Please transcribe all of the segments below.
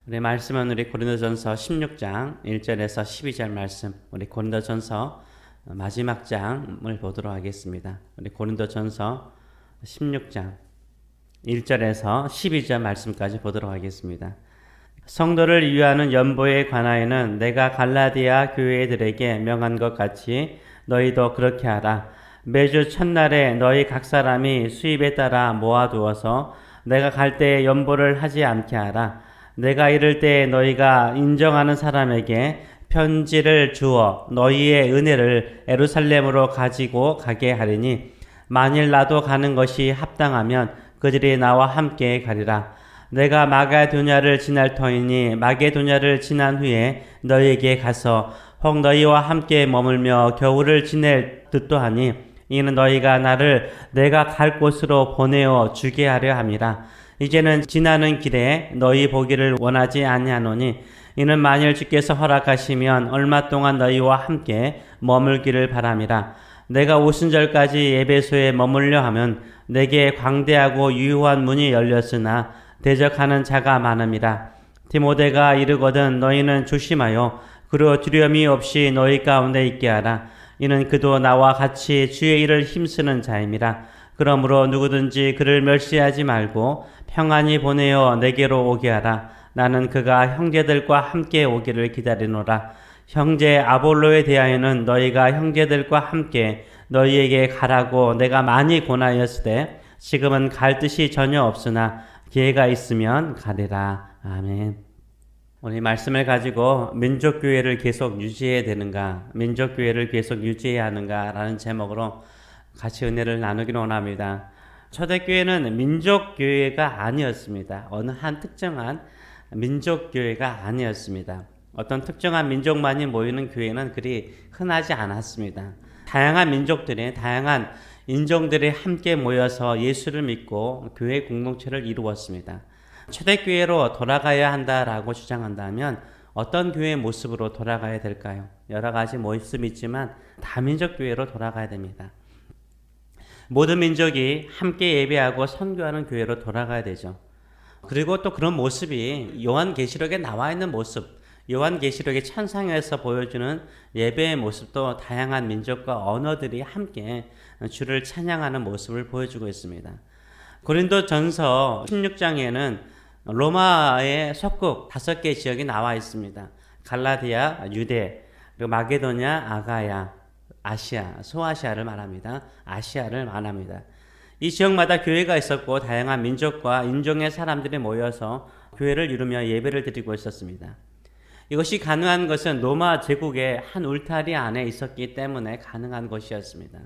우리 말씀은 우리 고린도전서 16장 1절에서 12절 말씀, 우리 고린도전서 마지막 장을 보도록 하겠습니다. 우리 고린도전서 16장 1절에서 12절 말씀까지 보도록 하겠습니다. 성도를 위하는 연보에 관하여는 내가 갈라디아 교회들에게 명한 것 같이 너희도 그렇게 하라. 매주 첫날에 너희 각 사람이 수입에 따라 모아두어서 내가 갈 때에 연보를 하지 않게 하라. 내가 이를 때 너희가 인정하는 사람에게 편지를 주어 너희의 은혜를 예루살렘으로 가지고 가게 하리니 만일 나도 가는 것이 합당하면 그들이 나와 함께 가리라. 내가 마게도냐를 지날 터이니 마게도냐를 지난 후에 너희에게 가서 혹 너희와 함께 머물며 겨울을 지낼 듯도 하니 이는 너희가 나를 내가 갈 곳으로 보내어 주게 하려 함이라. 이제는 지나는 길에 너희 보기를 원하지 아니하노니 이는 만일 주께서 허락하시면 얼마 동안 너희와 함께 머물기를 바람이라. 내가 오순절까지 에베소에 머물려 하면 내게 광대하고 유효한 문이 열렸으나 대적하는 자가 많음이라. 디모데가 이르거든 너희는 조심하여 그로 두려움이 없이 너희 가운데 있게 하라. 이는 그도 나와 같이 주의 일을 힘쓰는 자임이라. 그러므로 누구든지 그를 멸시하지 말고 평안히 보내어 내게로 오게 하라. 나는 그가 형제들과 함께 오기를 기다리노라. 형제 아볼로에 대하여는 너희가 형제들과 함께 너희에게 가라고 내가 많이 권하였으되 지금은 갈 뜻이 전혀 없으나 기회가 있으면 가리라. 아멘. 오늘 말씀을 가지고 민족교회를 계속 유지해야 되는가, 민족교회를 계속 유지해야 하는가 라는 제목으로 같이 은혜를 나누기를 원합니다. 초대교회는 민족교회가 아니었습니다. 어느 한 특정한 민족교회가 아니었습니다. 어떤 특정한 민족만이 모이는 교회는 그리 흔하지 않았습니다. 다양한 민족들이, 다양한 인종들이 함께 모여서 예수를 믿고 교회 공동체를 이루었습니다. 초대교회로 돌아가야 한다라고 주장한다면 어떤 교회의 모습으로 돌아가야 될까요? 여러 가지 모습이 있지만 다민족교회로 돌아가야 됩니다. 모든 민족이 함께 예배하고 선교하는 교회로 돌아가야 되죠. 그리고 또 그런 모습이 요한계시록에 나와 있는 모습, 요한계시록의 천상에서 보여주는 예배의 모습도 다양한 민족과 언어들이 함께 주를 찬양하는 모습을 보여주고 있습니다. 고린도전서 16장에는 로마의 속국 5개 지역이 나와 있습니다. 갈라디아, 유대, 그리고 마게도냐, 아가야, 아시아, 소아시아를 말합니다. 아시아를 말합니다. 이 지역마다 교회가 있었고 다양한 민족과 인종의 사람들이 모여서 교회를 이루며 예배를 드리고 있었습니다. 이것이 가능한 것은 로마 제국의 한 울타리 안에 있었기 때문에 가능한 것이었습니다.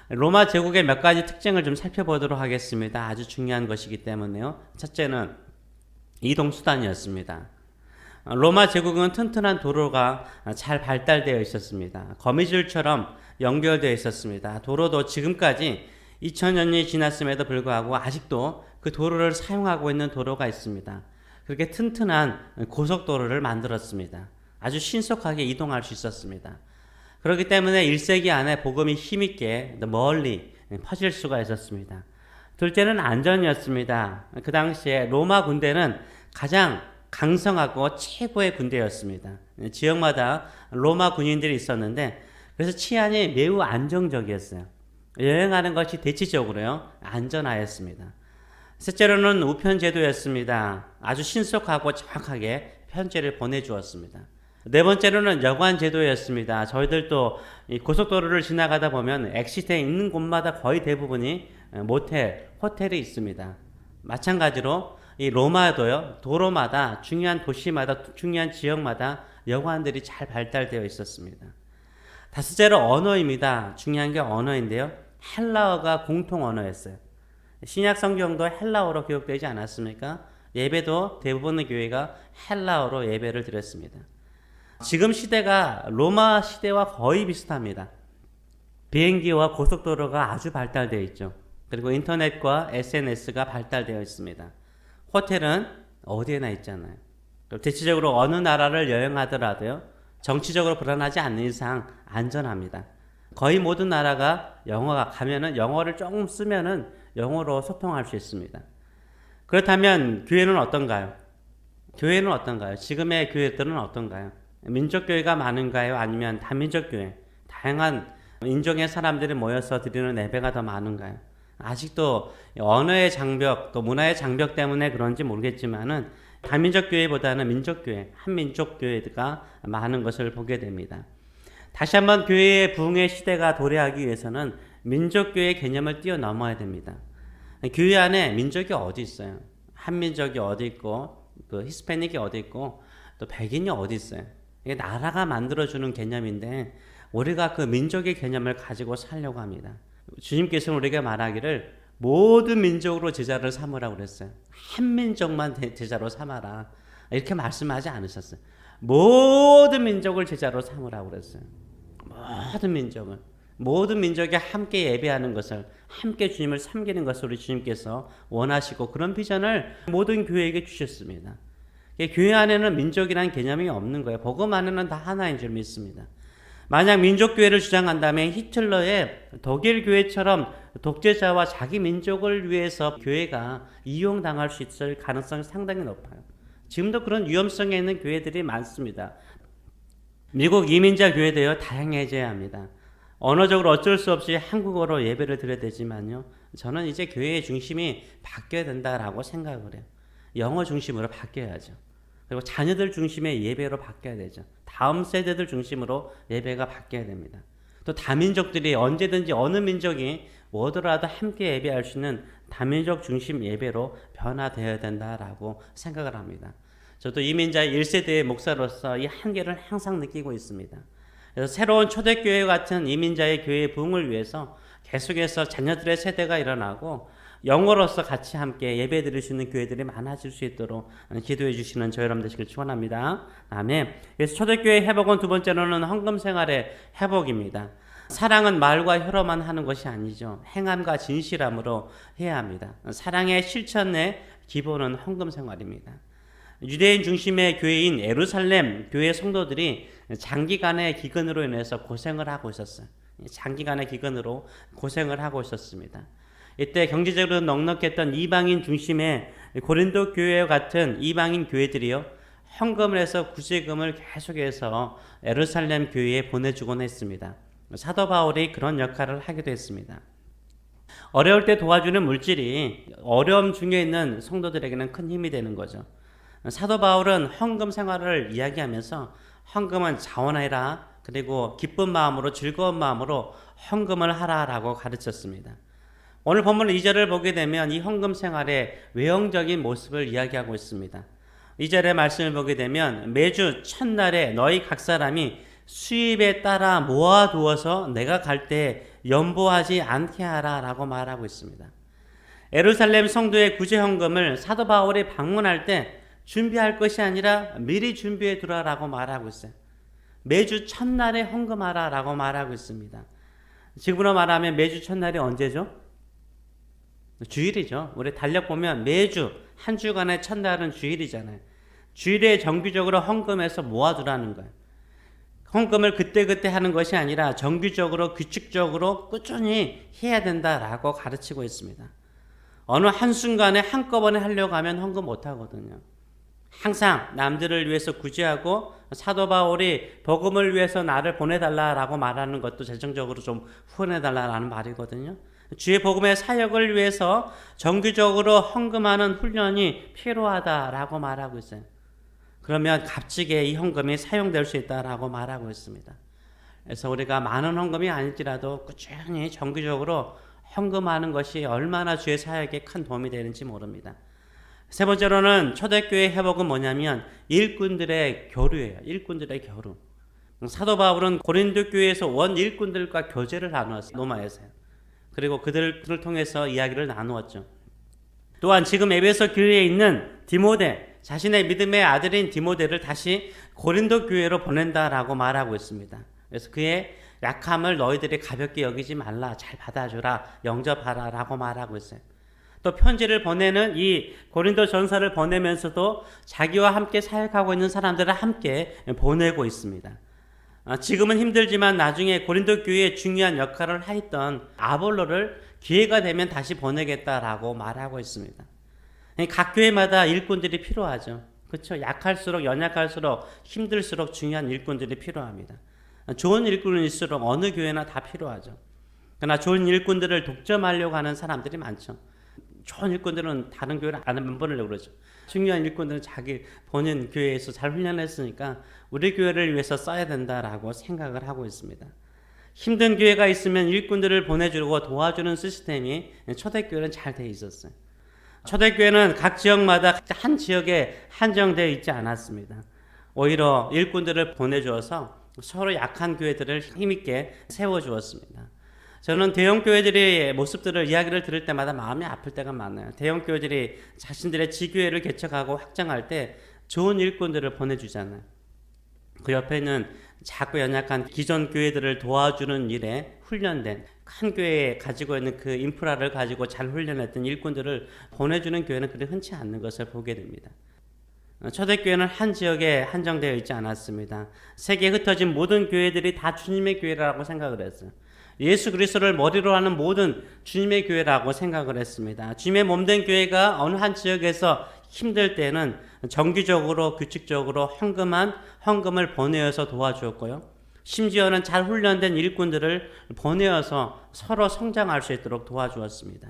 로마 제국의 몇 가지 특징을 좀 살펴보도록 하겠습니다. 아주 중요한 것이기 때문에요. 첫째는 이동수단이었습니다. 로마 제국은 튼튼한 도로가 잘 발달되어 있었습니다. 거미줄처럼 연결되어 있었습니다. 도로도 지금까지 2000년이 지났음에도 불구하고 아직도 그 도로를 사용하고 있는 도로가 있습니다. 그렇게 튼튼한 고속도로를 만들었습니다. 아주 신속하게 이동할 수 있었습니다. 그렇기 때문에 1세기 안에 복음이 힘있게 멀리 퍼질 수가 있었습니다. 둘째는 안전이었습니다. 그 당시에 로마 군대는 가장 강성하고 최고의 군대였습니다. 지역마다 로마 군인들이 있었는데 그래서 치안이 매우 안정적이었어요. 여행하는 것이 대체적으로요 안전하였습니다. 셋째로는 우편 제도였습니다. 아주 신속하고 정확하게 편지를 보내주었습니다. 네 번째로는 여관 제도였습니다. 저희들도 이 고속도로를 지나가다 보면 엑시트에 있는 곳마다 거의 대부분이 모텔, 호텔이 있습니다. 마찬가지로 이 로마도요, 도로마다, 중요한 도시마다, 중요한 지역마다 여관들이 잘 발달되어 있었습니다. 다섯째로 언어입니다. 중요한 게 언어인데요. 헬라어가 공통 언어였어요. 신약 성경도 헬라어로 기록되지 않았습니까? 예배도 대부분의 교회가 헬라어로 예배를 드렸습니다. 지금 시대가 로마 시대와 거의 비슷합니다. 비행기와 고속도로가 아주 발달되어 있죠. 그리고 인터넷과 SNS가 발달되어 있습니다. 호텔은 어디에나 있잖아요. 대체적으로 어느 나라를 여행하더라도요, 정치적으로 불안하지 않는 이상 안전합니다. 거의 모든 나라가 영어가 가면은 영어를 조금 쓰면은 영어로 소통할 수 있습니다. 그렇다면 교회는 어떤가요? 교회는 어떤가요? 지금의 교회들은 어떤가요? 민족교회가 많은가요? 아니면 다민족교회, 다양한 인종의 사람들이 모여서 드리는 예배가 더 많은가요? 아직도 언어의 장벽, 또 문화의 장벽 때문에 그런지 모르겠지만은 다민족교회보다는 민족교회, 한민족교회가 많은 것을 보게 됩니다. 다시 한번 교회의 부흥의 시대가 도래하기 위해서는 민족교회의 개념을 뛰어넘어야 됩니다. 교회 안에 민족이 어디 있어요? 한민족이 어디 있고, 그 히스패닉이 어디 있고, 또 백인이 어디 있어요? 이게 나라가 만들어주는 개념인데 우리가 그 민족의 개념을 가지고 살려고 합니다. 주님께서는 우리에게 말하기를 모든 민족으로 제자를 삼으라고 그랬어요. 한 민족만 제자로 삼아라. 이렇게 말씀하지 않으셨어요. 모든 민족을 제자로 삼으라고 그랬어요. 모든 민족을. 모든 민족이 함께 예배하는 것을, 함께 주님을 섬기는 것을 우리 주님께서 원하시고 그런 비전을 모든 교회에게 주셨습니다. 교회 안에는 민족이라는 개념이 없는 거예요. 복음 안에는 다 하나인 줄 믿습니다. 만약 민족교회를 주장한다면 히틀러의 독일 교회처럼 독재자와 자기 민족을 위해서 교회가 이용당할 수 있을 가능성이 상당히 높아요. 지금도 그런 위험성에 있는 교회들이 많습니다. 미국 이민자 교회도요, 다양해져야 합니다. 언어적으로 어쩔 수 없이 한국어로 예배를 드려야 되지만요, 저는 이제 교회의 중심이 바뀌어야 된다라고 생각을 해요. 영어 중심으로 바뀌어야죠. 그리고 자녀들 중심의 예배로 바뀌어야 되죠. 다음 세대들 중심으로 예배가 바뀌어야 됩니다. 또 다민족들이 언제든지 어느 민족이 뭐더라도 함께 예배할 수 있는 다민족 중심 예배로 변화되어야 된다라고 생각을 합니다. 저도 이민자 1세대의 목사로서 이 한계를 항상 느끼고 있습니다. 그래서 새로운 초대교회 같은 이민자의 교회의 부흥을 위해서 계속해서 자녀들의 세대가 일어나고 영어로서 같이 함께 예배 드릴 수 있는 교회들이 많아질 수 있도록 기도해 주시는 저 여러분 되시길 축원합니다. 아멘. 그래서 초대교회 회복은 두 번째로는 헌금 생활의 회복입니다. 사랑은 말과 혀로만 하는 것이 아니죠. 행함과 진실함으로 해야 합니다. 사랑의 실천의 기본은 헌금 생활입니다. 유대인 중심의 교회인 예루살렘 교회 성도들이 장기간의 기근으로 인해서 고생을 하고 있었어요. 장기간의 기근으로 고생을 하고 있었습니다. 이때 경제적으로 넉넉했던 이방인 중심의 고린도 교회와 같은 이방인 교회들이요, 헌금을 해서 구제금을 계속해서 예루살렘 교회에 보내주곤 했습니다. 사도 바울이 그런 역할을 하기도 했습니다. 어려울 때 도와주는 물질이 어려움 중에 있는 성도들에게는 큰 힘이 되는 거죠. 사도 바울은 헌금 생활을 이야기하면서 헌금은 자원해라, 그리고 기쁜 마음으로 즐거운 마음으로 헌금을 하라라고 가르쳤습니다. 오늘 본문 2절을 보게 되면 이 헌금 생활의 외형적인 모습을 이야기하고 있습니다. 2절의 말씀을 보게 되면 매주 첫날에 너희 각 사람이 수입에 따라 모아두어서 내가 갈 때 연보하지 않게 하라 라고 말하고 있습니다. 예루살렘 성도의 구제 헌금을 사도 바울이 방문할 때 준비할 것이 아니라 미리 준비해 두라라고 말하고 있어요. 매주 첫날에 헌금하라라고 말하고 있습니다. 지금으로 말하면 매주 첫날이 언제죠? 주일이죠. 우리 달력 보면 매주 한 주간의 첫날은 주일이잖아요. 주일에 정기적으로 헌금해서 모아두라는 거예요. 헌금을 그때그때 하는 것이 아니라 정기적으로 규칙적으로 꾸준히 해야 된다라고 가르치고 있습니다. 어느 한순간에 한꺼번에 하려고 하면 헌금 못하거든요. 항상 남들을 위해서 구제하고 사도 바울이 복음을 위해서 나를 보내달라라고 말하는 것도 재정적으로 좀 후원해달라라는 말이거든요. 주의 복음의 사역을 위해서 정기적으로 헌금하는 훈련이 필요하다라고 말하고 있어요. 그러면 값지게 이 헌금이 사용될 수 있다라고 말하고 있습니다. 그래서 우리가 많은 헌금이 아닐지라도 꾸준히 정기적으로 헌금하는 것이 얼마나 주의 사역에 큰 도움이 되는지 모릅니다. 세 번째로는 초대교회 회복은 뭐냐면 일꾼들의 교류예요. 일꾼들의 교류. 사도 바울은 고린도 교회에서 원 일꾼들과 교제를 나누었어요. 로마에서요. 그리고 그들을 통해서 이야기를 나누었죠. 또한 지금 에베소 교회에 있는 디모데, 자신의 믿음의 아들인 디모데를 다시 고린도 교회로 보낸다라고 말하고 있습니다. 그래서 그의 약함을 너희들이 가볍게 여기지 말라, 잘 받아주라, 영접하라 라고 말하고 있어요. 또 편지를 보내는 이 고린도 전서를 보내면서도 자기와 함께 사역하고 있는 사람들을 함께 보내고 있습니다. 지금은 힘들지만 나중에 고린도 교회에 중요한 역할을 했던 아볼로를 기회가 되면 다시 보내겠다라고 말하고 있습니다. 각 교회마다 일꾼들이 필요하죠. 그렇죠. 약할수록 연약할수록 힘들수록 중요한 일꾼들이 필요합니다. 좋은 일꾼일수록 어느 교회나 다 필요하죠. 그러나 좋은 일꾼들을 독점하려고 하는 사람들이 많죠. 좋은 일꾼들은 다른 교회를 안 보내려고 그러죠. 중요한 일꾼들은 자기 본인 교회에서 잘 훈련했으니까 우리 교회를 위해서 써야 된다라고 생각을 하고 있습니다. 힘든 교회가 있으면 일꾼들을 보내주고 도와주는 시스템이 초대교회는 잘 돼 있었어요. 초대교회는 각 지역마다 한 지역에 한정되어 있지 않았습니다. 오히려 일꾼들을 보내주어서 서로 약한 교회들을 힘있게 세워주었습니다. 저는 대형 교회들의 모습들을 이야기를 들을 때마다 마음이 아플 때가 많아요. 대형 교회들이 자신들의 지교회를 개척하고 확장할 때 좋은 일꾼들을 보내주잖아요. 그 옆에는 작고 연약한 기존 교회들을 도와주는 일에 훈련된 큰 교회에 가지고 있는 그 인프라를 가지고 잘 훈련했던 일꾼들을 보내주는 교회는 그리 흔치 않는 것을 보게 됩니다. 초대교회는 한 지역에 한정되어 있지 않았습니다. 세계에 흩어진 모든 교회들이 다 주님의 교회라고 생각을 했어요. 예수 그리스도를 머리로 하는 모든 주님의 교회라고 생각을 했습니다. 주님의 몸된 교회가 어느 한 지역에서 힘들 때는 정기적으로 규칙적으로 헌금을 보내어서 도와주었고요. 심지어는 잘 훈련된 일꾼들을 보내어서 서로 성장할 수 있도록 도와주었습니다.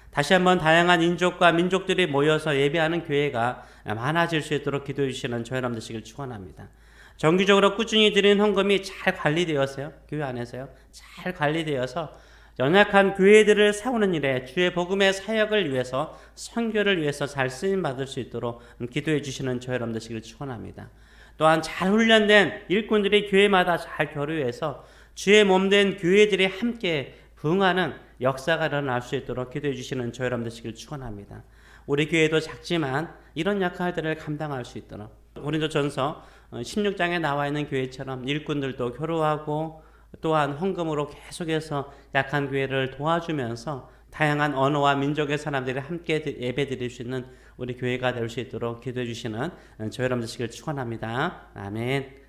다시 한번 다양한 인족과 민족들이 모여서 예배하는 교회가 많아질 수 있도록 기도해 주시는 저희 여러분 되시길 축원합니다. 정기적으로 꾸준히 드리는 헌금이 잘 관리되어서요. 교회 안에서요. 잘 관리되어서 연약한 교회들을 세우는 일에 주의 복음의 사역을 위해서 선교를 위해서 잘 쓰임 받을 수 있도록 기도해 주시는 저희 여러분 되시길 축원합니다. 또한 잘 훈련된 일꾼들이 교회마다 잘 교류해서 주의 몸된 교회들이 함께 부흥하는 역사가 일어날 수 있도록 기도해 주시는 저희 여러분 되시길 축원합니다. 우리 교회도 작지만 이런 역할들을 감당할 수 있도록 고린도전서 16장에 나와 있는 교회처럼 일꾼들도 교류하고 또한 헌금으로 계속해서 약한 교회를 도와주면서 다양한 언어와 민족의 사람들이 함께 예배드릴 수 있는 우리 교회가 될 수 있도록 기도해 주시는 저희 여러분 되시길 축원합니다. 아멘.